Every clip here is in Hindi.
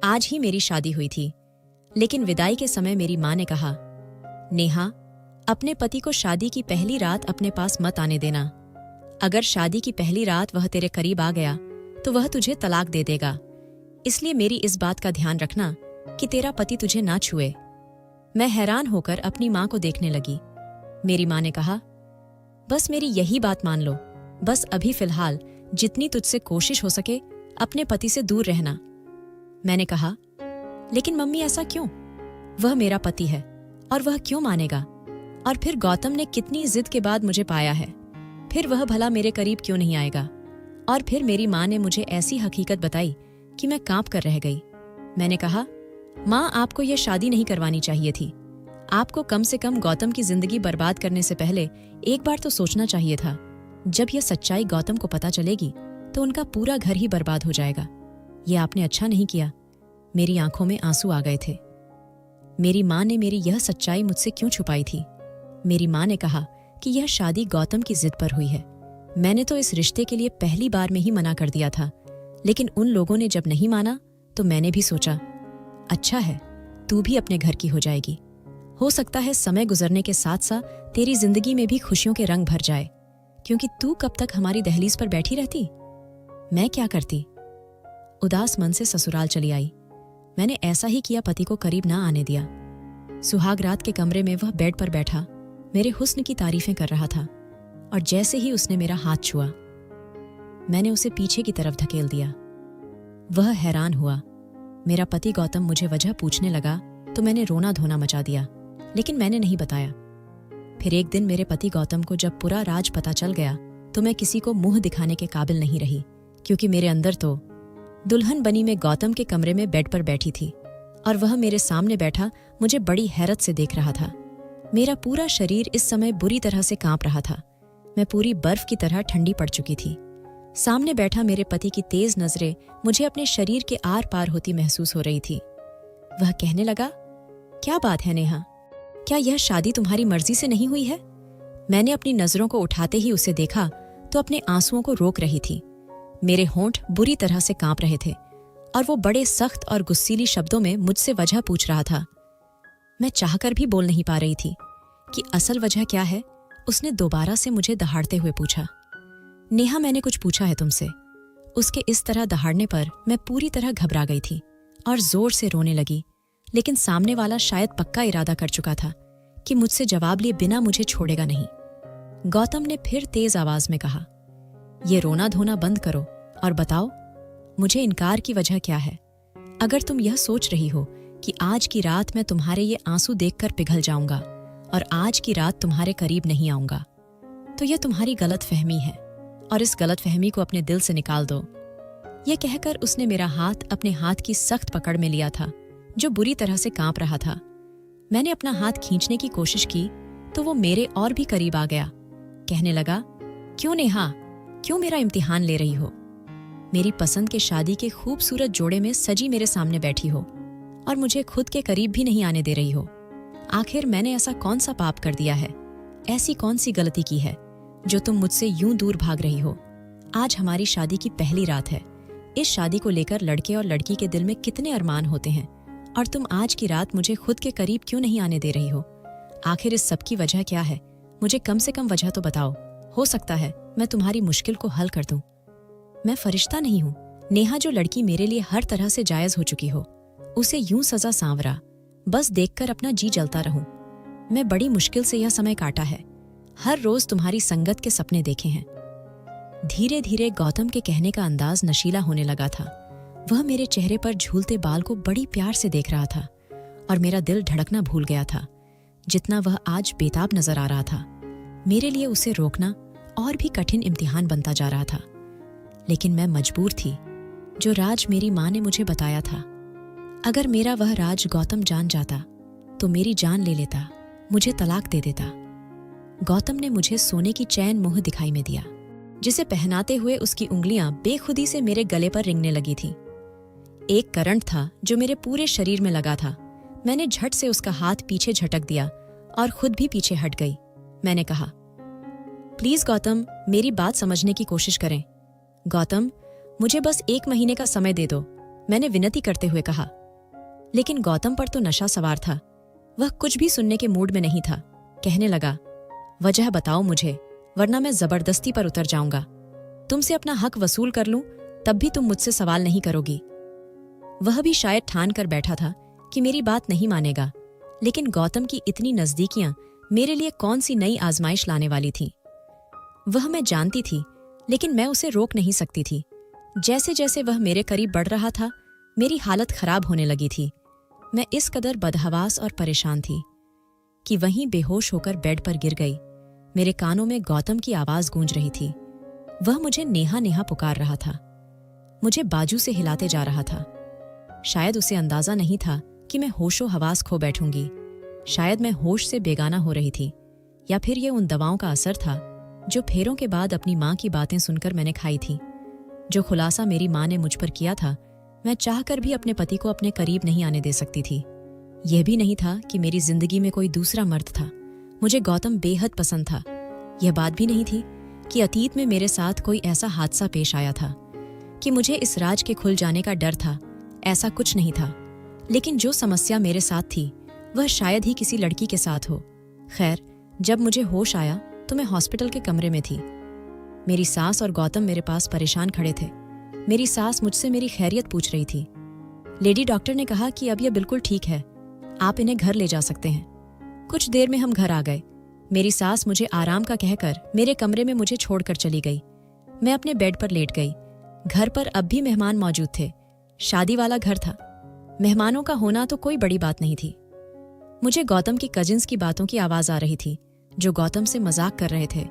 आज ही मेरी शादी हुई थी, लेकिन विदाई के समय मेरी माँ ने कहा, नेहा, अपने पति को शादी की पहली रात अपने पास मत आने देना। अगर शादी की पहली रात वह तेरे करीब आ गया तो वह तुझे तलाक दे देगा। इसलिए मेरी इस बात का ध्यान रखना कि तेरा पति तुझे ना छुए। मैं हैरान होकर अपनी माँ को देखने लगी। मेरी माँ ने कहा, बस मेरी यही बात मान लो, बस अभी फिलहाल जितनी तुझसे कोशिश हो सके अपने पति से दूर रहना। मैंने कहा, लेकिन मम्मी ऐसा क्यों? वह मेरा पति है और वह क्यों मानेगा? और फिर गौतम ने कितनी जिद के बाद मुझे पाया है, फिर वह भला मेरे करीब क्यों नहीं आएगा? और फिर मेरी माँ ने मुझे ऐसी हकीकत बताई कि मैं कांप कर रह गई। मैंने कहा, माँ, आपको यह शादी नहीं करवानी चाहिए थी। आपको कम से कम गौतम की जिंदगी बर्बाद करने से पहले एक बार तो सोचना चाहिए था। जब यह सच्चाई गौतम को पता चलेगी तो उनका पूरा घर ही बर्बाद हो जाएगा। यह आपने अच्छा नहीं किया। मेरी आंखों में आंसू आ गए थे। मेरी माँ ने मेरी यह सच्चाई मुझसे क्यों छुपाई थी? मेरी माँ ने कहा कि यह शादी गौतम की जिद पर हुई है। मैंने तो इस रिश्ते के लिए पहली बार में ही मना कर दिया था, लेकिन उन लोगों ने जब नहीं माना तो मैंने भी सोचा, अच्छा है, तू भी अपने घर की हो जाएगी। हो सकता है समय गुजरने के साथ साथ तेरी जिंदगी में भी खुशियों के रंग भर जाए, क्योंकि तू कब तक हमारी दहलीज पर बैठी रहती? मैं क्या करती? उदास मन से ससुराल चली आई। मैंने ऐसा ही किया, पति को करीब ना आने दिया। सुहाग रात के कमरे में वह बेड पर बैठा मेरे हुस्न की तारीफें कर रहा था, और जैसे ही उसने मेरा हाथ छुआ, मैंने उसे पीछे की तरफ धकेल दिया। वह हैरान हुआ। मेरा पति गौतम मुझे वजह पूछने लगा तो मैंने रोना धोना मचा दिया, लेकिन मैंने नहीं बताया। फिर एक दिन मेरे पति गौतम को जब पूरा राज पता चल गया तो मैं किसी को मुंह दिखाने के काबिल नहीं रही, क्योंकि मेरे अंदर तो दुल्हन बनी मैं गौतम के कमरे में बेड पर बैठी थी और वह मेरे सामने बैठा मुझे बड़ी हैरत से देख रहा था। मेरा पूरा शरीर इस समय बुरी तरह से कांप रहा था। मैं पूरी बर्फ की तरह ठंडी पड़ चुकी थी। सामने बैठा मेरे पति की तेज नजरें मुझे अपने शरीर के आर पार होती महसूस हो रही थी। वह कहने लगा, क्या बात है नेहा, क्या यह शादी तुम्हारी मर्जी से नहीं हुई है? मैंने अपनी नजरों को उठाते ही उसे देखा तो अपने आंसुओं को रोक रही थी। मेरे होंठ बुरी तरह से कांप रहे थे और वो बड़े सख्त और गुस्सीली शब्दों में मुझसे वजह पूछ रहा था। मैं चाहकर भी बोल नहीं पा रही थी कि असल वजह क्या है। उसने दोबारा से मुझे दहाड़ते हुए पूछा, नेहा, मैंने कुछ पूछा है तुमसे? उसके इस तरह दहाड़ने पर मैं पूरी तरह घबरा गई थी और जोर से रोने लगी, लेकिन सामने वाला शायद पक्का इरादा कर चुका था कि मुझसे जवाब लिए बिना मुझे छोड़ेगा नहीं। गौतम ने फिर तेज आवाज में कहा, ये रोना धोना बंद करो और बताओ, मुझे इनकार की वजह क्या है? अगर तुम यह सोच रही हो कि आज की रात मैं तुम्हारे ये आंसू देखकर पिघल जाऊंगा और आज की रात तुम्हारे करीब नहीं आऊंगा, तो यह तुम्हारी गलत फहमी है और इस गलत फहमी को अपने दिल से निकाल दो। यह कहकर उसने मेरा हाथ अपने हाथ की सख्त पकड़ में लिया था, जो बुरी तरह से कांप रहा था। मैंने अपना हाथ खींचने की कोशिश की तो वो मेरे और भी करीब आ गया। कहने लगा, क्यों नेहा, क्यों मेरा इम्तिहान ले रही हो? मेरी पसंद के शादी के खूबसूरत जोड़े में सजी मेरे सामने बैठी हो और मुझे खुद के करीब भी नहीं आने दे रही हो। आखिर मैंने ऐसा कौन सा पाप कर दिया है, ऐसी कौन सी गलती की है जो तुम मुझसे यूं दूर भाग रही हो? आज हमारी शादी की पहली रात है। इस शादी को लेकर लड़के और लड़की के दिल में कितने अरमान होते हैं, और तुम आज की रात मुझे खुद के करीब क्यों नहीं आने दे रही हो? आखिर इस सब की वजह क्या है? मुझे कम से कम वजह तो बताओ। हो सकता है मैं तुम्हारी मुश्किल को हल कर दूं। मैं फरिश्ता नहीं हूं नेहा, जो लड़की मेरे लिए हर तरह से जायज हो चुकी हो, उसे यूं सजा सांवरा बस देखकर अपना जी जलता रहूं। मैं बड़ी मुश्किल से यह समय काटा है, हर रोज तुम्हारी संगत के सपने देखे हैं। धीरे धीरे गौतम के कहने का अंदाज नशीला होने लगा था। वह मेरे चेहरे पर झूलते बाल को बड़ी प्यार से देख रहा था और मेरा दिल धड़कना भूल गया था। जितना वह आज बेताब नजर आ रहा था, मेरे लिए उसे रोकना और भी कठिन इम्तिहान बनता जा रहा था। लेकिन मैं मजबूर थी। जो राज मेरी माँ ने मुझे बताया था, अगर मेरा वह राज गौतम जान जाता तो मेरी जान ले लेता, मुझे तलाक दे देता। गौतम ने मुझे सोने की चैन मुंह दिखाई में दिया, जिसे पहनाते हुए उसकी उंगलियां बेखुदी से मेरे गले पर रिंगने लगी थी। एक करंट था जो मेरे पूरे शरीर में लगा था। मैंने झट से उसका हाथ पीछे झटक दिया और खुद भी पीछे हट गई। मैंने कहा, प्लीज गौतम, मेरी बात समझने की कोशिश करें। गौतम, मुझे बस 1 महीने का समय दे दो। मैंने विनती करते हुए कहा। लेकिन गौतम पर तो नशा सवार था। वह कुछ भी सुनने के मूड में नहीं था। कहने लगा, वजह बताओ मुझे, वरना मैं जबरदस्ती पर उतर जाऊंगा। तुमसे अपना हक वसूल कर लूं, तब भी तुम मुझसे सवाल नहीं करोगी। वह भी शायद ठान कर बैठा था कि मेरी बात नहीं मानेगा, लेकिन गौतम की इतनी नजदीकियां मेरे लिए कौन सी नई आजमाइश लाने वाली थी, वह मैं जानती थी, लेकिन मैं उसे रोक नहीं सकती थी। जैसे जैसे वह मेरे करीब बढ़ रहा था, मेरी हालत खराब होने लगी थी। मैं इस कदर बदहवास और परेशान थी कि वहीं बेहोश होकर बेड पर गिर गई। मेरे कानों में गौतम की आवाज गूंज रही थी। वह मुझे नेहा नेहा पुकार रहा था, मुझे बाजू से हिलाते जा रहा था। शायद उसे अंदाजा नहीं था कि मैं होशो हवास खो बैठूंगी। शायद मैं होश से बेगाना हो रही थी, या फिर ये उन दवाओं का असर था जो फेरों के बाद अपनी माँ की बातें सुनकर मैंने खाई थी। जो खुलासा मेरी माँ ने मुझ पर किया था, मैं चाहकर भी अपने पति को अपने करीब नहीं आने दे सकती थी। यह भी नहीं था कि मेरी जिंदगी में कोई दूसरा मर्द था। मुझे गौतम बेहद पसंद था। यह बात भी नहीं थी कि अतीत में मेरे साथ कोई ऐसा हादसा पेश आया था कि मुझे इस राज के खुल जाने का डर था। ऐसा कुछ नहीं था। लेकिन जो समस्या मेरे साथ थी, वह शायद ही किसी लड़की के साथ हो। खैर, जब मुझे होश आया तो मैं हॉस्पिटल के कमरे में थी। मेरी सास और गौतम मेरे पास परेशान खड़े थे। मेरी सास मुझसे मेरी खैरियत पूछ रही थी। लेडी डॉक्टर ने कहा कि अब यह बिल्कुल ठीक है, आप इन्हें घर ले जा सकते हैं। कुछ देर में हम घर आ गए। मेरी सास मुझे आराम का कहकर मेरे कमरे में मुझे छोड़कर चली गई। मैं अपने बेड पर लेट गई। घर पर अब भी मेहमान मौजूद थे। शादी वाला घर था। मेहमानों का होना तो कोई बड़ी बात नहीं थी। मुझे गौतम की कजिन्स की बातों की आवाज आ रही थी, जो गौतम से मजाक कर रहे थे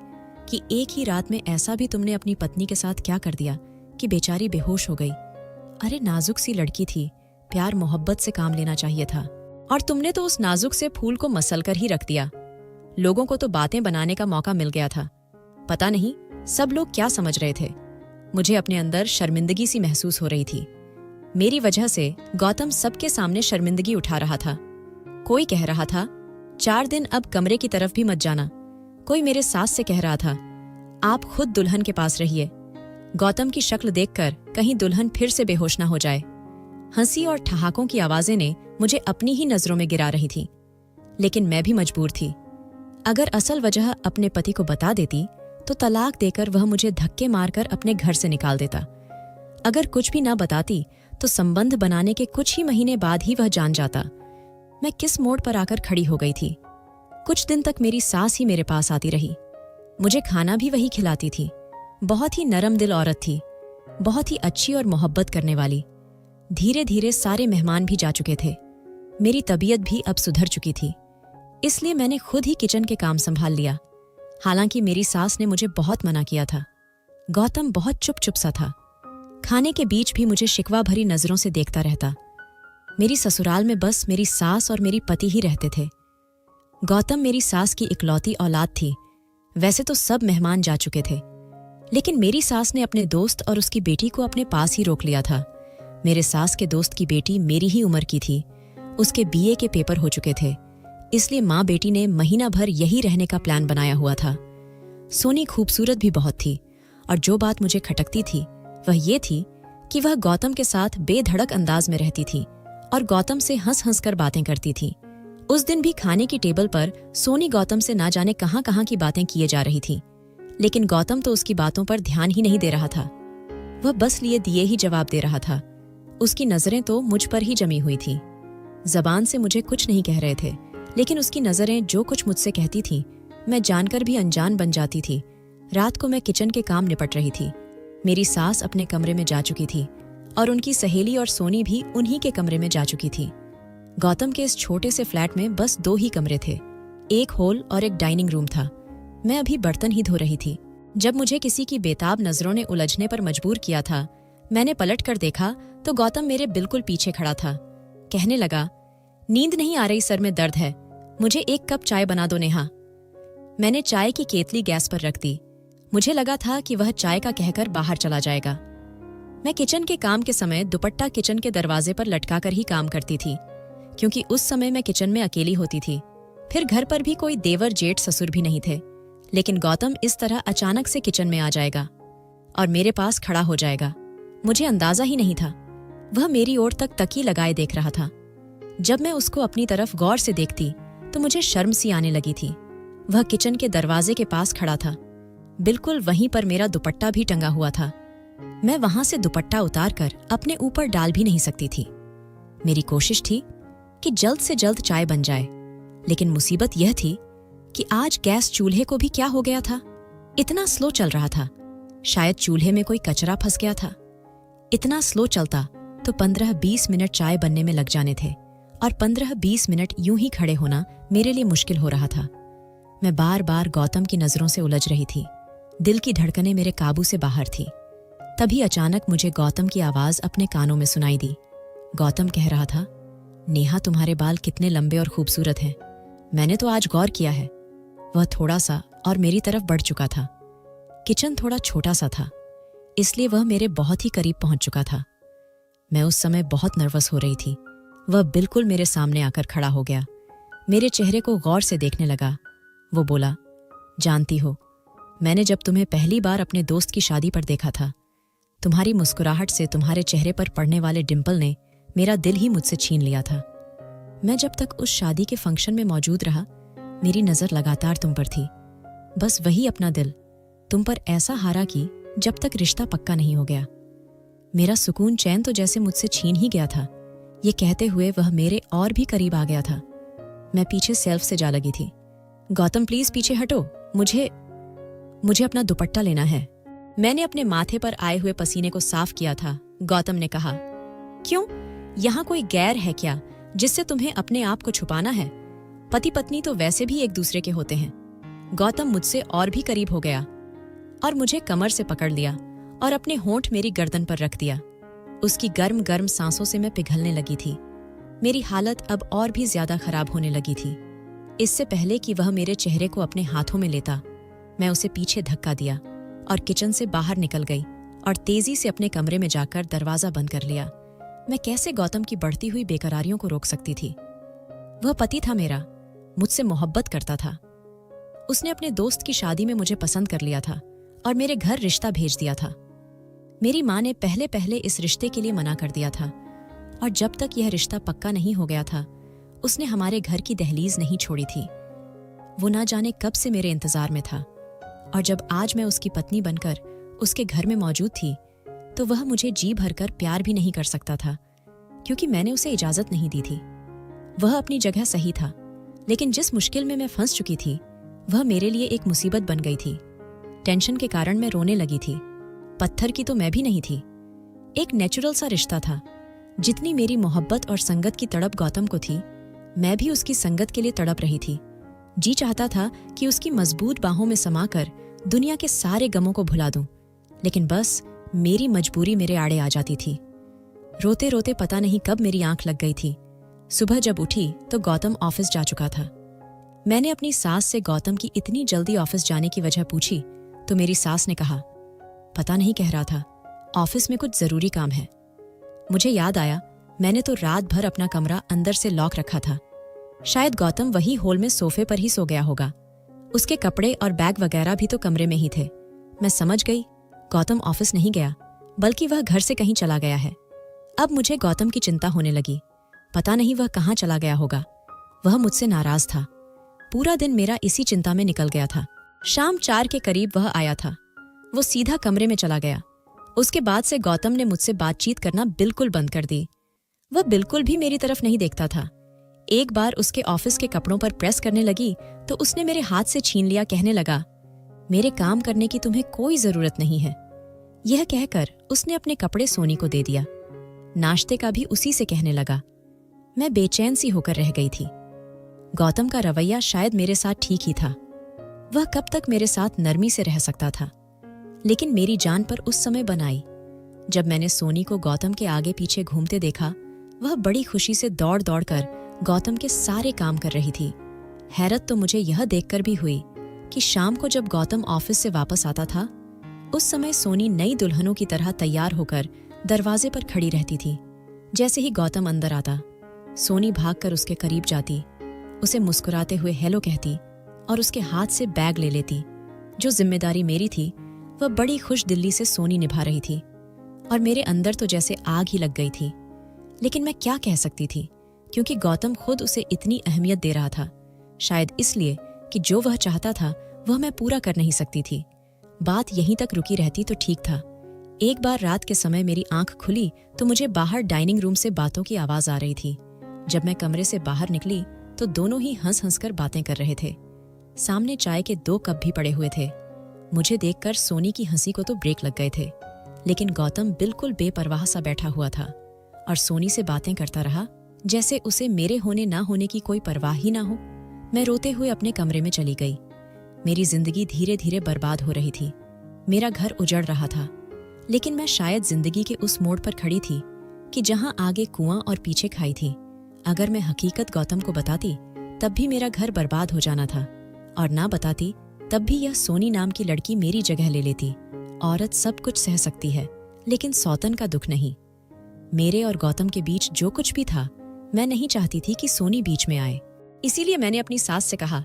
कि एक ही रात में ऐसा भी तुमने अपनी पत्नी के साथ क्या कर दिया कि बेचारी बेहोश हो गई। अरे नाजुक सी लड़की थी, प्यार मोहब्बत से काम लेना चाहिए था, और तुमने तो उस नाजुक से फूल को मसल कर ही रख दिया। लोगों को तो बातें बनाने का मौका मिल गया था। पता नहीं सब लोग क्या समझ रहे थे। मुझे अपने अंदर शर्मिंदगी सी महसूस हो रही थी। मेरी वजह से गौतम सबके सामने शर्मिंदगी उठा रहा था। कोई कह रहा था, 4 दिन अब कमरे की तरफ भी मत जाना। कोई मेरे सास से कह रहा था, आप खुद दुल्हन के पास रहिए। गौतम की शक्ल देखकर कहीं दुल्हन फिर से बेहोश ना हो जाए। हंसी और ठहाकों की आवाजें ने मुझे अपनी ही नजरों में गिरा रही थी। लेकिन मैं भी मजबूर थी। अगर असल वजह अपने पति को बता देती तो तलाक देकर वह मुझे धक्के मारकर अपने घर से निकाल देता। अगर कुछ भी ना बताती तो संबंध बनाने के कुछ ही महीने बाद ही वह जान जाता। मैं किस मोड़ पर आकर खड़ी हो गई थी। कुछ दिन तक मेरी सास ही मेरे पास आती रही। मुझे खाना भी वही खिलाती थी। बहुत ही नरम दिल औरत थी, बहुत ही अच्छी और मोहब्बत करने वाली। धीरे धीरे सारे मेहमान भी जा चुके थे। मेरी तबीयत भी अब सुधर चुकी थी, इसलिए मैंने खुद ही किचन के काम संभाल लिया। हालांकि मेरी सास ने मुझे बहुत मना किया था। गौतम बहुत चुप चुप सा था। खाने के बीच भी मुझे शिकवा भरी नजरों से देखता रहता। मेरी ससुराल में बस मेरी सास और मेरी पति ही रहते थे। गौतम मेरी सास की इकलौती औलाद थी। वैसे तो सब मेहमान जा चुके थे, लेकिन मेरी सास ने अपने दोस्त और उसकी बेटी को अपने पास ही रोक लिया था। मेरे सास के दोस्त की बेटी मेरी ही उम्र की थी। उसके बीए के पेपर हो चुके थे, इसलिए माँ बेटी ने महीना भर यही रहने का प्लान बनाया हुआ था। सोनी खूबसूरत भी बहुत थी, और जो बात मुझे खटकती थी वह ये थी कि वह गौतम के साथ बेधड़क अंदाज में रहती थी और गौतम से हंस हंस कर बातें करती थी। उस दिन भी खाने की टेबल पर सोनी गौतम से ना जाने कहां कहां की बातें किए जा रही थी, लेकिन गौतम तो उसकी बातों पर ध्यान ही नहीं दे रहा था। वह बस लिए दिए ही जवाब दे रहा था। उसकी नजरें तो मुझ पर ही जमी हुई थी। जबान से मुझे कुछ नहीं कह रहे थे, लेकिन उसकी नजरें जो कुछ मुझसे कहती थी, मैं जानकर भी अनजान बन जाती थी। रात को मैं किचन के काम निपट रही थी। मेरी सास अपने कमरे में जा चुकी थी और उनकी सहेली और सोनी भी उन्हीं के कमरे में जा चुकी थी। गौतम के इस छोटे से फ्लैट में बस 2 ही कमरे थे, एक हॉल और एक डाइनिंग रूम था। मैं अभी बर्तन ही धो रही थी जब मुझे किसी की बेताब नजरों ने उलझने पर मजबूर किया था। मैंने पलट कर देखा तो गौतम मेरे बिल्कुल पीछे खड़ा था। कहने लगा, नींद नहीं आ रही, सर में दर्द है, मुझे 1 कप चाय बना दो नेहा। मैंने चाय की केतली गैस पर रख दी। मुझे लगा था कि वह चाय का कहकर बाहर चला जाएगा। मैं किचन के काम के समय दुपट्टा किचन के दरवाजे पर लटका कर ही काम करती थी, क्योंकि उस समय मैं किचन में अकेली होती थी। फिर घर पर भी कोई देवर जेठ ससुर भी नहीं थे। लेकिन गौतम इस तरह अचानक से किचन में आ जाएगा और मेरे पास खड़ा हो जाएगा, मुझे अंदाजा ही नहीं था। वह मेरी ओर तक तकी लगाए देख रहा था। जब मैं उसको अपनी तरफ गौर से देखती तो मुझे शर्म सी आने लगी थी। वह किचन के दरवाजे के पास खड़ा था। बिल्कुल वहीं पर मेरा दुपट्टा भी टंगा हुआ था। मैं वहां से दुपट्टा उतारकर अपने ऊपर डाल भी नहीं सकती थी। मेरी कोशिश थी कि जल्द से जल्द चाय बन जाए, लेकिन मुसीबत यह थी कि आज गैस चूल्हे को भी क्या हो गया था। इतना स्लो चल रहा था, शायद चूल्हे में कोई कचरा फंस गया था। इतना स्लो चलता तो 15-20 मिनट चाय बनने में लग जाने थे, और 15-20 मिनट यूं ही खड़े होना मेरे लिए मुश्किल हो रहा था। मैं बार बार गौतम की नजरों से उलझ रही थी। दिल की धड़कनें मेरे काबू से बाहर थी। तभी अचानक मुझे गौतम की आवाज अपने कानों में सुनाई दी। गौतम कह रहा था, नेहा तुम्हारे बाल कितने लंबे और खूबसूरत हैं। मैंने तो आज गौर किया है। वह थोड़ा सा और मेरी तरफ बढ़ चुका था। किचन थोड़ा छोटा सा था, इसलिए वह मेरे बहुत ही करीब पहुंच चुका था। मैं उस समय बहुत नर्वस हो रही थी। वह बिल्कुल मेरे सामने आकर खड़ा हो गया। मेरे चेहरे को गौर से देखने लगा। वो बोला, जानती हो, मैंने जब तुम्हें पहली बार अपने दोस्त की शादी पर देखा था, तुम्हारी मुस्कुराहट से तुम्हारे चेहरे पर पड़ने वाले डिंपल ने मेरा दिल ही मुझसे छीन लिया था। मैं जब तक उस शादी के फंक्शन में मौजूद रहा, मेरी नजर लगातार तुम पर थी। बस वही अपना दिल तुम पर ऐसा हारा कि जब तक रिश्ता पक्का नहीं हो गया। मेरा सुकून चैन तो जैसे मुझसे छीन ही गया था। ये कहते हुए वह मेरे और भी करीब आ गया था। मैं पीछे सेल्फ से जा लगी थी। गौतम प्लीज पीछे हटो, मुझे अपना दुपट्टा लेना है। मैंने अपने माथे पर आए हुए पसीने को साफ किया था। गौतम ने कहा, क्यों, यहाँ कोई गैर है क्या जिससे तुम्हें अपने आप को छुपाना है? पति पत्नी तो वैसे भी एक दूसरे के होते हैं। गौतम मुझसे और भी करीब हो गया और मुझे कमर से पकड़ लिया और अपने होंठ मेरी गर्दन पर रख दिया। उसकी गर्म गर्म सांसों से मैं पिघलने लगी थी। मेरी हालत अब और भी ज्यादा खराब होने लगी थी। इससे पहले कि वह मेरे चेहरे को अपने हाथों में लेता, मैं उसे पीछे धक्का दिया और किचन से बाहर निकल गई और तेजी से अपने कमरे में जाकर दरवाजा बंद कर लिया। मैं कैसे गौतम की बढ़ती हुई बेकरारियों को रोक सकती थी? वह पति था मेरा, मुझसे मोहब्बत करता था। उसने अपने दोस्त की शादी में मुझे पसंद कर लिया था और मेरे घर रिश्ता भेज दिया था। मेरी माँ ने पहले पहले इस रिश्ते के लिए मना कर दिया था, और जब तक यह रिश्ता पक्का नहीं हो गया था, उसने हमारे घर की दहलीज नहीं छोड़ी थी। वो ना जाने कब से मेरे इंतजार में था, और जब आज मैं उसकी पत्नी बनकर उसके घर में मौजूद थी, तो वह मुझे जी भरकर प्यार भी नहीं कर सकता था, क्योंकि मैंने उसे इजाजत नहीं दी थी। वह अपनी जगह सही था, लेकिन जिस मुश्किल में मैं फंस चुकी थी, वह मेरे लिए एक मुसीबत बन गई थी। टेंशन के कारण मैं रोने लगी थी। पत्थर की तो मैं भी नहीं थी। एक नेचुरल सा रिश्ता था। जितनी मेरी मोहब्बत और संगत की तड़प गौतम को थी, मैं भी उसकी संगत के लिए तड़प रही थी। जी चाहता था कि उसकी मजबूत बाहों में समाकर दुनिया के सारे गमों को भुला दूं, लेकिन बस मेरी मजबूरी मेरे आड़े आ जाती थी। रोते रोते पता नहीं कब मेरी आंख लग गई थी। सुबह जब उठी तो गौतम ऑफिस जा चुका था। मैंने अपनी सास से गौतम की इतनी जल्दी ऑफिस जाने की वजह पूछी तो मेरी सास ने कहा, पता नहीं, कह रहा था ऑफिस में कुछ जरूरी काम है। मुझे याद आया, मैंने तो रात भर अपना कमरा अंदर से लॉक रखा था। शायद गौतम वही हॉल में सोफे पर ही सो गया होगा। उसके कपड़े और बैग वगैरह भी तो कमरे में ही थे। मैं समझ गई, गौतम ऑफिस नहीं गया, बल्कि वह घर से कहीं चला गया है। अब मुझे गौतम की चिंता होने लगी। पता नहीं वह कहाँ चला गया होगा। वह मुझसे नाराज था। पूरा दिन मेरा इसी चिंता में निकल गया था। शाम 4 के करीब वह आया था। वो सीधा कमरे में चला गया। उसके बाद से गौतम ने मुझसे बातचीत करना बिल्कुल बंद कर दी। वह बिल्कुल भी मेरी तरफ नहीं देखता था। एक बार उसके ऑफिस के कपड़ों पर प्रेस करने लगी तो उसने मेरे हाथ से छीन लिया, कहने लगा, मेरे काम करने की तुम्हें कोई जरूरत नहीं है। यह कहकर उसने अपने कपड़े सोनी को दे दिया। नाश्ते का भी उसी से कहने लगा। मैं बेचैन सी होकर रह गई थी। गौतम का रवैया शायद मेरे साथ ठीक ही था। वह कब तक मेरे साथ नरमी से रह सकता था, लेकिन मेरी जान पर उस समय बनाई जब मैंने सोनी को गौतम के आगे पीछे घूमते देखा। वह बड़ी खुशी से दौड़ दौड़ कर गौतम के सारे काम कर रही थी। हैरत तो मुझे यह देखकर भी हुई कि शाम को जब गौतम ऑफिस से वापस आता था, उस समय सोनी नई दुल्हनों की तरह तैयार होकर दरवाजे पर खड़ी रहती थी। जैसे ही गौतम अंदर आता, सोनी भागकर उसके करीब जाती, उसे मुस्कुराते हुए हेलो कहती और उसके हाथ से बैग ले लेती। जो जिम्मेदारी मेरी थी, वह बड़ी खुश दिल्ली से सोनी निभा रही थी। और मेरे अंदर तो जैसे आग ही लग गई थी। लेकिन मैं क्या कह सकती थी, क्योंकि गौतम खुद उसे इतनी अहमियत दे रहा था। शायद इसलिए कि जो वह चाहता था वह मैं पूरा कर नहीं सकती थी। बात यहीं तक रुकी रहती तो ठीक था। एक बार रात के समय मेरी आंख खुली तो मुझे बाहर डाइनिंग रूम से बातों की आवाज आ रही थी। जब मैं कमरे से बाहर निकली तो दोनों ही हंस हंस कर बातें कर रहे थे। सामने चाय के 2 कप भी पड़े हुए थे। मुझे देखकर सोनी की हंसी को तो ब्रेक लग गए थे, लेकिन गौतम बिल्कुल बेपरवाह सा बैठा हुआ था और सोनी से बातें करता रहा, जैसे उसे मेरे होने ना होने की कोई परवाह ही ना हो। मैं रोते हुए अपने कमरे में चली गई। मेरी जिंदगी धीरे धीरे बर्बाद हो रही थी। मेरा घर उजड़ रहा था, लेकिन मैं शायद जिंदगी के उस मोड़ पर खड़ी थी कि जहां आगे कुआं और पीछे खाई थी। अगर मैं हकीकत गौतम को बताती तब भी मेरा घर बर्बाद हो जाना था, और ना बताती तब भी यह सोनी नाम की लड़की मेरी जगह ले लेती। औरत सब कुछ सह सकती है, लेकिन सौतन का दुख नहीं। मेरे और गौतम के बीच जो कुछ भी था, मैं नहीं चाहती थी कि सोनी बीच में आए। इसीलिए मैंने अपनी सास से कहा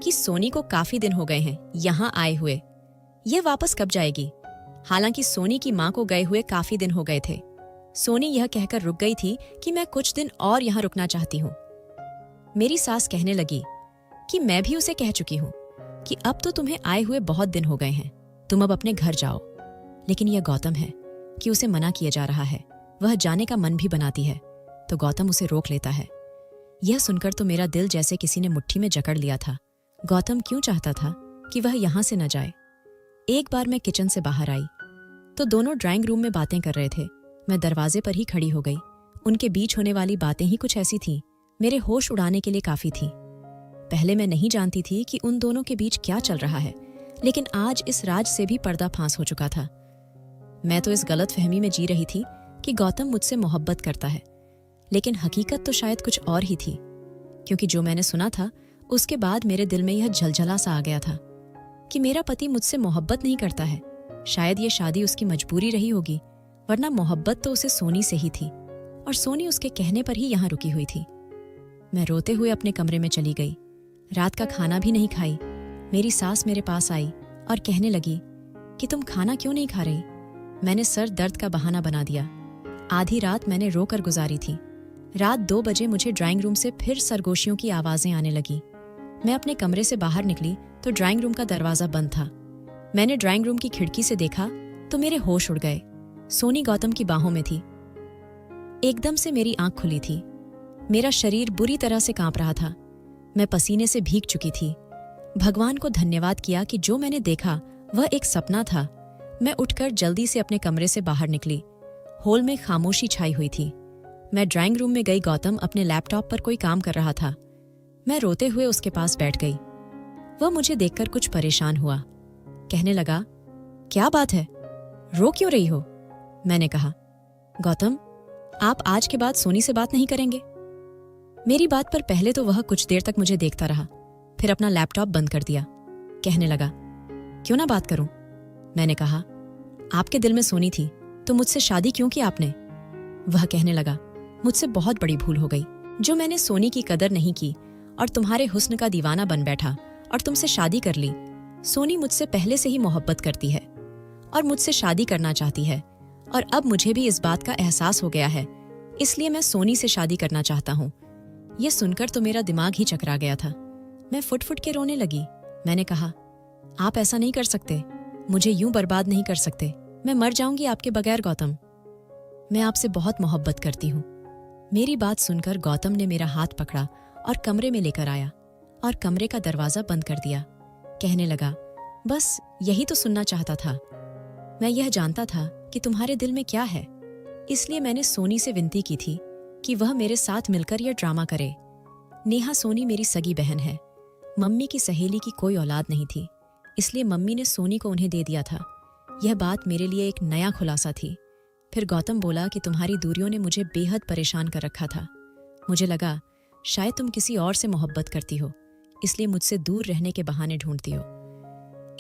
कि सोनी को काफी दिन हो गए हैं यहाँ आए हुए, यह वापस कब जाएगी। हालांकि सोनी की माँ को गए हुए काफी दिन हो गए थे। सोनी यह कहकर रुक गई थी कि मैं कुछ दिन और यहाँ रुकना चाहती हूँ। मेरी सास कहने लगी कि मैं भी उसे कह चुकी हूँ कि अब तो तुम्हें आए हुए बहुत दिन हो गए हैं, तुम अब अपने घर जाओ। लेकिन यह गौतम है कि उसे मना किया जा रहा है। वह जाने का मन भी बनाती है तो गौतम उसे रोक लेता है। यह सुनकर तो मेरा दिल जैसे किसी ने मुट्ठी में जकड़ लिया था। गौतम क्यों चाहता था कि वह यहाँ से न जाए। एक बार मैं किचन से बाहर आई तो दोनों ड्राइंग रूम में बातें कर रहे थे। मैं दरवाजे पर ही खड़ी हो गई। उनके बीच होने वाली बातें ही कुछ ऐसी थीं, मेरे होश उड़ाने के लिए काफी थी। पहले मैं नहीं जानती थी कि उन दोनों के बीच क्या चल रहा है, लेकिन आज इस राज से भी पर्दा फांस हो चुका था। मैं तो इस गलतफहमी में जी रही थी कि गौतम मुझसे मोहब्बत करता है, लेकिन हकीकत तो शायद कुछ और ही थी, क्योंकि जो मैंने सुना था उसके बाद मेरे दिल में यह झलझला सा आ गया था कि मेरा पति मुझसे मोहब्बत नहीं करता है। शायद ये शादी उसकी मजबूरी रही होगी, वरना मोहब्बत तो उसे सोनी से ही थी, और सोनी उसके कहने पर ही यहाँ रुकी हुई थी। मैं रोते हुए अपने कमरे में चली गई। रात का खाना भी नहीं खाई। मेरी सास मेरे पास आई और कहने लगी कि तुम खाना क्यों नहीं खा रही। मैंने सर दर्द का बहाना बना दिया। आधी रात मैंने रोकर गुजारी थी। रात 2 बजे मुझे ड्राइंग रूम से फिर सरगोशियों की आवाजें आने लगी। मैं अपने कमरे से बाहर निकली तो ड्राइंग रूम का दरवाजा बंद था। मैंने ड्राइंग रूम की खिड़की से देखा तो मेरे होश उड़ गए। सोनी गौतम की बाहों में थी। एकदम से मेरी आंख खुली थी। मेरा शरीर बुरी तरह से कांप रहा था। मैं पसीने से भीग चुकी थी। भगवान को धन्यवाद किया कि जो मैंने देखा वह एक सपना था। मैं उठकर जल्दी से अपने कमरे से बाहर निकली। हॉल में खामोशी छाई हुई थी। मैं ड्राइंग रूम में गई। गौतम अपने लैपटॉप पर कोई काम कर रहा था। मैं रोते हुए उसके पास बैठ गई। वह मुझे देखकर कुछ परेशान हुआ। कहने लगा, क्या बात है, रो क्यों रही हो। मैंने कहा, गौतम, आप आज के बाद सोनी से बात नहीं करेंगे। मेरी बात पर पहले तो वह कुछ देर तक मुझे देखता रहा, फिर अपना लैपटॉप बंद कर दिया। कहने लगा, क्यों ना बात करूं। मैंने कहा, आपके दिल में सोनी थी तो मुझसे शादी क्यों की आपने। वह कहने लगा, मुझसे बहुत बड़ी भूल हो गई जो मैंने सोनी की कदर नहीं की और तुम्हारे हुस्न का दीवाना बन बैठा और तुमसे शादी कर ली। सोनी मुझसे पहले से ही मोहब्बत करती है और मुझसे शादी करना चाहती है, और अब मुझे भी इस बात का एहसास हो गया है, इसलिए मैं सोनी से शादी करना चाहता हूँ। यह सुनकर तो मेरा दिमाग ही चकरा गया था। मैं फुट फुट के रोने लगी। मैंने कहा, आप ऐसा नहीं कर सकते, मुझे यूं बर्बाद नहीं कर सकते। मैं मर जाऊंगी आपके बगैर गौतम। मैं आपसे बहुत मोहब्बत करती हूँ। मेरी बात सुनकर गौतम ने मेरा हाथ पकड़ा और कमरे में लेकर आया और कमरे का दरवाजा बंद कर दिया। कहने लगा, बस यही तो सुनना चाहता था। मैं यह जानता था कि तुम्हारे दिल में क्या है, इसलिए मैंने सोनी से विनती की थी कि वह मेरे साथ मिलकर यह ड्रामा करे। नेहा सोनी मेरी सगी बहन है। मम्मी की सहेली की कोई औलाद नहीं थी, इसलिए मम्मी ने सोनी को उन्हें दे दिया था। यह बात मेरे लिए एक नया खुलासा थी। फिर गौतम बोला कि तुम्हारी दूरियों ने मुझे बेहद परेशान कर रखा था। मुझे लगा शायद तुम किसी और से मोहब्बत करती हो, इसलिए मुझसे दूर रहने के बहाने ढूंढती हो।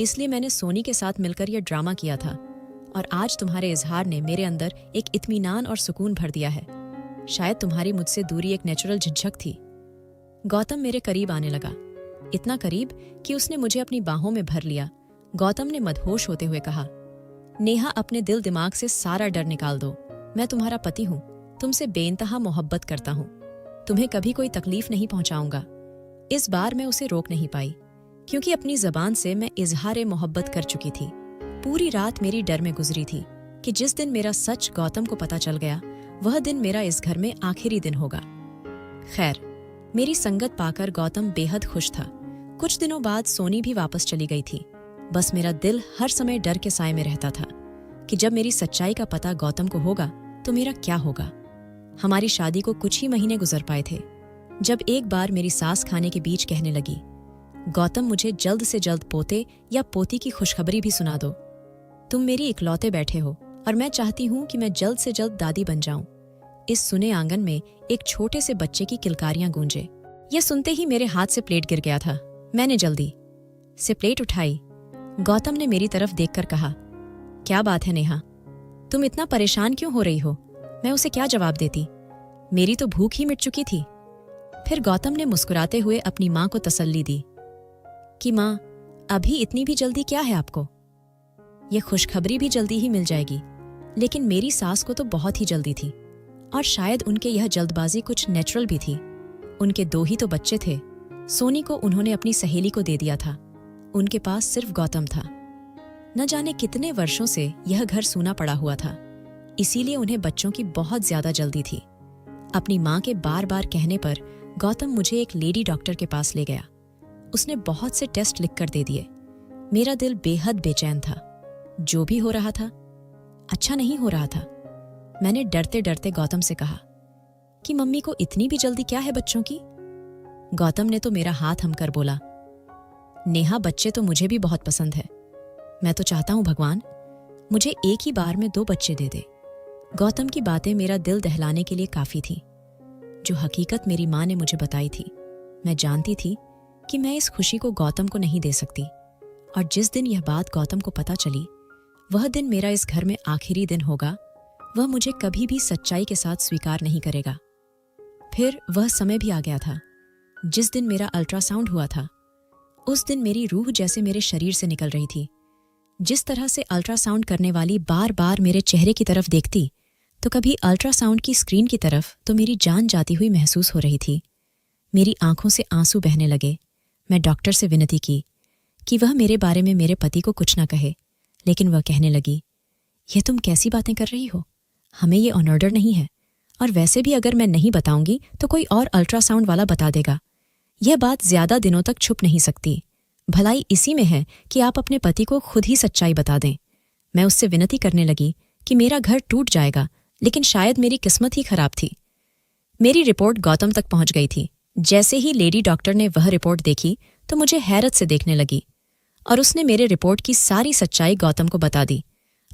इसलिए मैंने सोनी के साथ मिलकर यह ड्रामा किया था, और आज तुम्हारे इजहार ने मेरे अंदर एक इत्मीनान और सुकून भर दिया है। शायद तुम्हारी मुझसे दूरी एक नेचुरल झिझक थी। गौतम मेरे करीब आने लगा, इतना करीब कि उसने मुझे अपनी बाहों में भर लिया। गौतम ने मदहोश होते हुए कहा, नेहा, अपने दिल दिमाग से सारा डर निकाल दो। मैं तुम्हारा पति हूँ, तुमसे बेइंतहा मोहब्बत करता हूँ, तुम्हें कभी कोई तकलीफ नहीं पहुंचाऊंगा। इस बार मैं उसे रोक नहीं पाई, क्योंकि अपनी जबान से मैं इजहार मोहब्बत कर चुकी थी। पूरी रात मेरी डर में गुजरी थी कि जिस दिन मेरा सच गौतम को पता चल गया, वह दिन मेरा इस घर में आखिरी दिन होगा। खैर, मेरी संगत पाकर गौतम बेहद खुश था। कुछ दिनों बाद सोनी भी वापस चली गई थी। बस मेरा दिल हर समय डर के साए में रहता था कि जब मेरी सच्चाई का पता गौतम को होगा तो मेरा क्या होगा। हमारी शादी को कुछ ही महीने गुजर पाए थे जब एक बार मेरी सास खाने के बीच कहने लगी, गौतम, मुझे जल्द से जल्द पोते या पोती की खुशखबरी भी सुना दो। तुम मेरी इकलौते बैठे हो और मैं चाहती हूं कि मैं जल्द से जल्द दादी बन जाऊं। इस सुने आंगन में एक छोटे से बच्चे की किलकारियां गूंजे। यह सुनते ही मेरे हाथ से प्लेट गिर गया था। मैंने जल्दी से प्लेट उठाई। गौतम ने मेरी तरफ देखकर कहा, क्या बात है नेहा, तुम इतना परेशान क्यों हो रही हो? मैं उसे क्या जवाब देती? मेरी तो भूख ही मिट चुकी थी। फिर गौतम ने मुस्कुराते हुए अपनी मां को तसल्ली दी कि मां, अभी इतनी भी जल्दी क्या है आपको? यह खुशखबरी भी जल्दी ही मिल जाएगी। लेकिन मेरी सास को तो बहुत ही जल्दी थी, और शायद उनके यह जल्दबाजी कुछ नेचुरल भी थी। उनके 2 ही तो बच्चे थे। सोनी को उन्होंने अपनी सहेली को दे दिया था। उनके पास सिर्फ गौतम था। न जाने कितने वर्षों से यह घर सूना पड़ा हुआ था, इसीलिए उन्हें बच्चों की बहुत ज्यादा जल्दी थी। अपनी मां के बार बार कहने पर गौतम मुझे एक लेडी डॉक्टर के पास ले गया। उसने बहुत से टेस्ट लिखकर दे दिए। मेरा दिल बेहद बेचैन था। जो भी हो रहा था अच्छा नहीं हो रहा था। मैंने डरते डरते गौतम से कहा कि मम्मी को इतनी भी जल्दी क्या है बच्चों की? गौतम ने तो मेरा हाथ हमकर बोला, नेहा, बच्चे तो मुझे भी बहुत पसंद है। मैं तो चाहता हूं भगवान मुझे एक ही बार में 2 बच्चे दे दे। गौतम की बातें मेरा दिल दहलाने के लिए काफी थी। जो हकीकत मेरी मां ने मुझे बताई थी, मैं जानती थी कि मैं इस खुशी को गौतम को नहीं दे सकती। और जिस दिन यह बात गौतम को पता चली, वह दिन मेरा इस घर में आखिरी दिन होगा। वह मुझे कभी भी सच्चाई के साथ स्वीकार नहीं करेगा। फिर वह समय भी आ गया था जिस दिन मेरा अल्ट्रासाउंड हुआ था। उस दिन मेरी रूह जैसे मेरे शरीर से निकल रही थी। जिस तरह से अल्ट्रासाउंड करने वाली बार बार मेरे चेहरे की तरफ देखती, तो कभी अल्ट्रासाउंड की स्क्रीन की तरफ, तो मेरी जान जाती हुई महसूस हो रही थी। मेरी आंखों से आंसू बहने लगे। मैं डॉक्टर से विनती की कि वह मेरे बारे में मेरे पति को कुछ न कहे, लेकिन वह कहने लगी, यह तुम कैसी बातें कर रही हो? हमें ये ऑन ऑर्डर नहीं है, और वैसे भी अगर मैं नहीं बताऊंगी तो कोई और अल्ट्रासाउंड वाला बता देगा। यह बात ज्यादा दिनों तक छुप नहीं सकती। भलाई इसी में है कि आप अपने पति को खुद ही सच्चाई बता दें। मैं उससे विनती करने लगी कि मेरा घर टूट जाएगा, लेकिन शायद मेरी किस्मत ही खराब थी। मेरी रिपोर्ट गौतम तक पहुंच गई थी। जैसे ही लेडी डॉक्टर ने वह रिपोर्ट देखी तो मुझे हैरत से देखने लगी, और उसने मेरे रिपोर्ट की सारी सच्चाई गौतम को बता दी।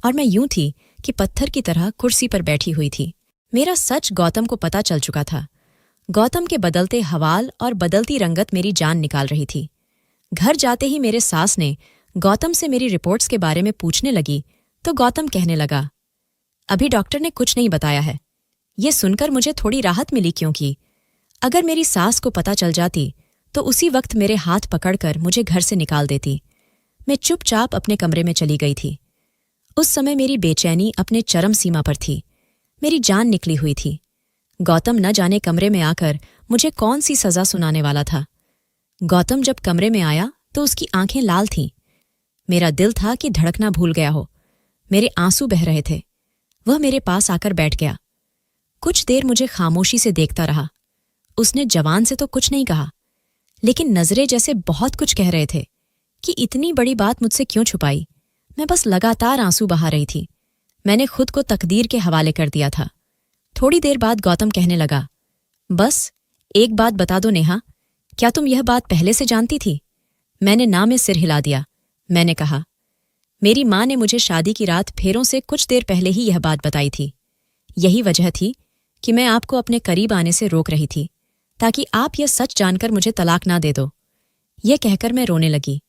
और मैं यूं थी कि पत्थर की तरह कुर्सी पर बैठी हुई थी। मेरा सच गौतम को पता चल चुका था। गौतम के बदलते हवाल और बदलती रंगत मेरी जान निकाल रही थी। घर जाते ही मेरे सास ने गौतम से मेरी रिपोर्ट्स के बारे में पूछने लगी तो गौतम कहने लगा, अभी डॉक्टर ने कुछ नहीं बताया है। ये सुनकर मुझे थोड़ी राहत मिली, क्योंकि अगर मेरी सास को पता चल जाती तो उसी वक्त मेरे हाथ पकड़कर मुझे घर से निकाल देती। मैं चुपचाप अपने कमरे में चली गई थी। उस समय मेरी बेचैनी अपने चरम सीमा पर थी। मेरी जान निकली हुई थी। गौतम न जाने कमरे में आकर मुझे कौन सी सजा सुनाने वाला था। गौतम जब कमरे में आया तो उसकी आंखें लाल थीं। मेरा दिल था कि धड़कना भूल गया हो। मेरे आंसू बह रहे थे। वह मेरे पास आकर बैठ गया। कुछ देर मुझे खामोशी से देखता रहा। उसने जवान से तो कुछ नहीं कहा, लेकिन नजरें जैसे बहुत कुछ कह रहे थे कि इतनी बड़ी बात मुझसे क्यों छुपाई। मैं बस लगातार आंसू बहा रही थी। मैंने खुद को तकदीर के हवाले कर दिया था। थोड़ी देर बाद गौतम कहने लगा, बस एक बात बता दो नेहा, क्या तुम यह बात पहले से जानती थी? मैंने ना में सिर हिला दिया। मैंने कहा, मेरी मां ने मुझे शादी की रात फेरों से कुछ देर पहले ही यह बात बताई थी। यही वजह थी कि मैं आपको अपने करीब आने से रोक रही थी, ताकि आप यह सच जानकर मुझे तलाक ना दे दो। यह कहकर मैं रोने लगी।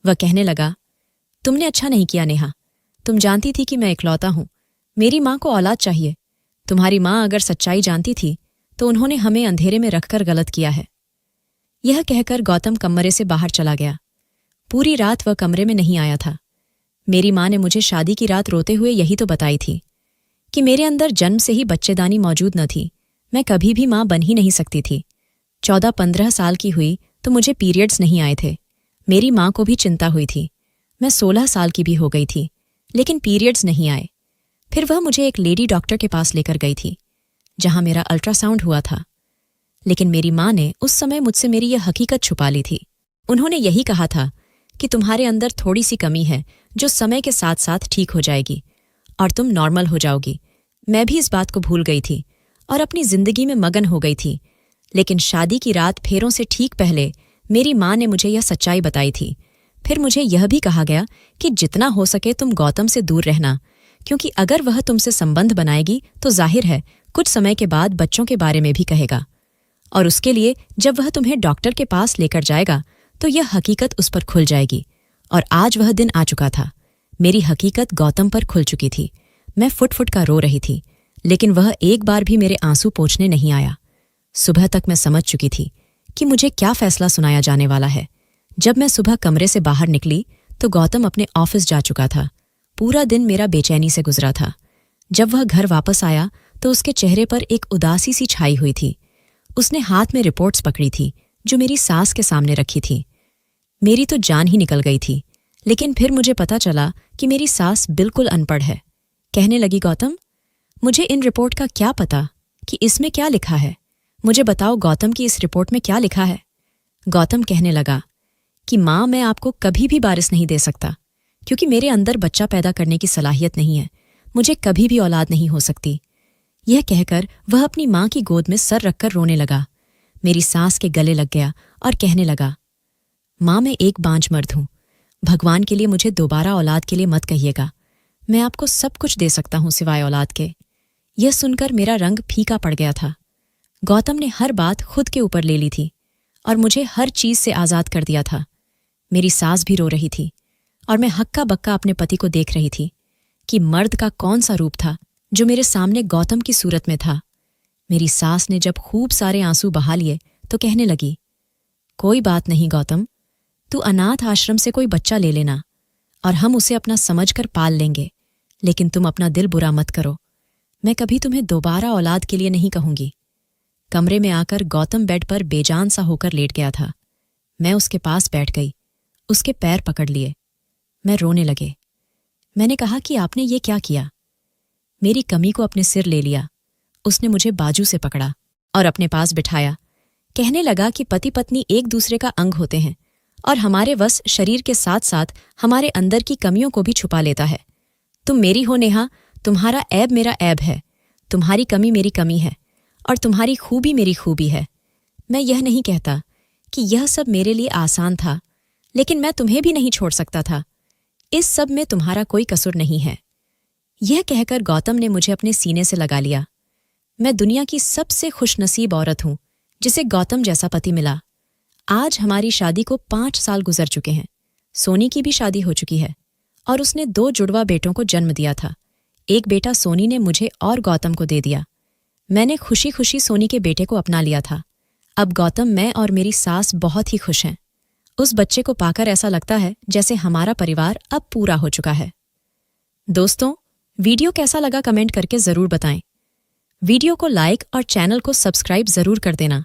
वह कहने लगा, तुमने अच्छा नहीं किया नेहा। तुम जानती थी कि मैं इकलौता हूं। मेरी मां को औलाद चाहिए। तुम्हारी मां अगर सच्चाई जानती थी तो उन्होंने हमें अंधेरे में रखकर गलत किया है। यह कहकर गौतम कमरे से बाहर चला गया। पूरी रात वह कमरे में नहीं आया था। मेरी माँ ने मुझे शादी की रात रोते हुए यही तो बताई थी कि मेरे अंदर जन्म से ही बच्चेदानी मौजूद न थी, मैं कभी भी माँ बन ही नहीं सकती थी। 14-15 साल की हुई तो मुझे पीरियड्स नहीं आए थे। मेरी माँ को भी चिंता हुई थी। मैं 16 साल की भी हो गई थी, लेकिन पीरियड्स नहीं आए। फिर वह मुझे एक लेडी डॉक्टर के पास लेकर गई थी, जहां मेरा अल्ट्रासाउंड हुआ था। लेकिन मेरी माँ ने उस समय मुझसे मेरी यह हकीकत छुपा ली थी। उन्होंने यही कहा था कि तुम्हारे अंदर थोड़ी सी कमी है जो समय के साथ साथ ठीक हो जाएगी और तुम नॉर्मल हो जाओगी। मैं भी इस बात को भूल गई थी और अपनी जिंदगी में मगन हो गई थी। लेकिन शादी की रात फेरों से ठीक पहले मेरी माँ ने मुझे यह सच्चाई बताई थी। फिर मुझे यह भी कहा गया कि जितना हो सके तुम गौतम से दूर रहना, क्योंकि अगर वह तुमसे संबंध बनाएगी तो जाहिर है कुछ समय के बाद बच्चों के बारे में भी कहेगा, और उसके लिए जब वह तुम्हें डॉक्टर के पास लेकर जाएगा तो यह हकीकत उस पर खुल जाएगी। और आज वह दिन आ चुका था। मेरी हकीकत गौतम पर खुल चुकी थी। मैं फुट-फुट का रो रही थी, लेकिन वह एक बार भी मेरे आंसू पोंछने नहीं आया। सुबह तक मैं समझ चुकी थी कि मुझे क्या फैसला सुनाया जाने वाला है। जब मैं सुबह कमरे से बाहर निकली तो गौतम अपने ऑफिस जा चुका था। पूरा दिन मेरा बेचैनी से गुजरा था। जब वह घर वापस आया तो उसके चेहरे पर एक उदासी सी छाई हुई थी। उसने हाथ में रिपोर्ट्स पकड़ी थी जो मेरी सास के सामने रखी थी। मेरी तो जान ही निकल गई थी, लेकिन फिर मुझे पता चला कि मेरी सास बिल्कुल अनपढ़ है। कहने लगी, गौतम, मुझे इन रिपोर्ट का क्या पता कि इसमें क्या लिखा है। मुझे बताओ गौतम की इस रिपोर्ट में क्या लिखा है। गौतम कहने लगा कि माँ, मैं आपको कभी भी वारिस नहीं दे सकता, क्योंकि मेरे अंदर बच्चा पैदा करने की सलाहियत नहीं है। मुझे कभी भी औलाद नहीं हो सकती। यह कहकर वह अपनी माँ की गोद में सर रखकर रोने लगा। मेरी सास के गले लग गया और कहने लगा, माँ, मैं एक बांझ मर्द हूं। भगवान के लिए मुझे दोबारा औलाद के लिए मत कहिएगा। मैं आपको सब कुछ दे सकता हूं सिवाय औलाद के। यह सुनकर मेरा रंग फीका पड़ गया था। गौतम ने हर बात खुद के ऊपर ले ली थी और मुझे हर चीज से आजाद कर दिया था। मेरी सास भी रो रही थी और मैं हक्का बक्का अपने पति को देख रही थी कि मर्द का कौन सा रूप था जो मेरे सामने गौतम की सूरत में था। मेरी सास ने जब खूब सारे आंसू बहा लिए तो कहने लगी, कोई बात नहीं गौतम, तू अनाथ आश्रम से कोई बच्चा ले लेना और हम उसे अपना समझकर पाल लेंगे, लेकिन तुम अपना दिल बुरा मत करो। मैं कभी तुम्हें दोबारा औलाद के लिए नहीं कहूंगी। कमरे में आकर गौतम बेड पर बेजान सा होकर लेट गया था। मैं उसके पास बैठ गई, उसके पैर पकड़ लिए। मैं रोने लगे। मैंने कहा कि आपने ये क्या किया। मेरी कमी को अपने सिर ले लिया। उसने मुझे बाजू से पकड़ा और अपने पास बिठाया। कहने लगा कि पति पत्नी एक दूसरे का अंग होते हैं और हमारे वश शरीर के साथ साथ हमारे अंदर की कमियों को भी छुपा लेता है। तुम मेरी हो नेहा, तुम्हारा ऐब मेरा ऐब है, तुम्हारी कमी मेरी कमी है और तुम्हारी खूबी मेरी खूबी है। मैं यह नहीं कहता कि यह सब मेरे लिए आसान था, लेकिन मैं तुम्हें भी नहीं छोड़ सकता था। इस सब में तुम्हारा कोई कसूर नहीं है। यह कहकर गौतम ने मुझे अपने सीने से लगा लिया। मैं दुनिया की सबसे खुशनसीब औरत हूं जिसे गौतम जैसा पति मिला। आज हमारी शादी को 5 साल गुजर चुके हैं। सोनी की भी शादी हो चुकी है और उसने 2 जुड़वा बेटों को जन्म दिया था। एक बेटा सोनी ने मुझे और गौतम को दे दिया। मैंने खुशी खुशी सोनी के बेटे को अपना लिया था। अब गौतम, मैं और मेरी सास बहुत ही खुश हैं। उस बच्चे को पाकर ऐसा लगता है जैसे हमारा परिवार अब पूरा हो चुका है। दोस्तों, वीडियो कैसा लगा कमेंट करके जरूर बताएं। वीडियो को लाइक और चैनल को सब्सक्राइब जरूर कर देना।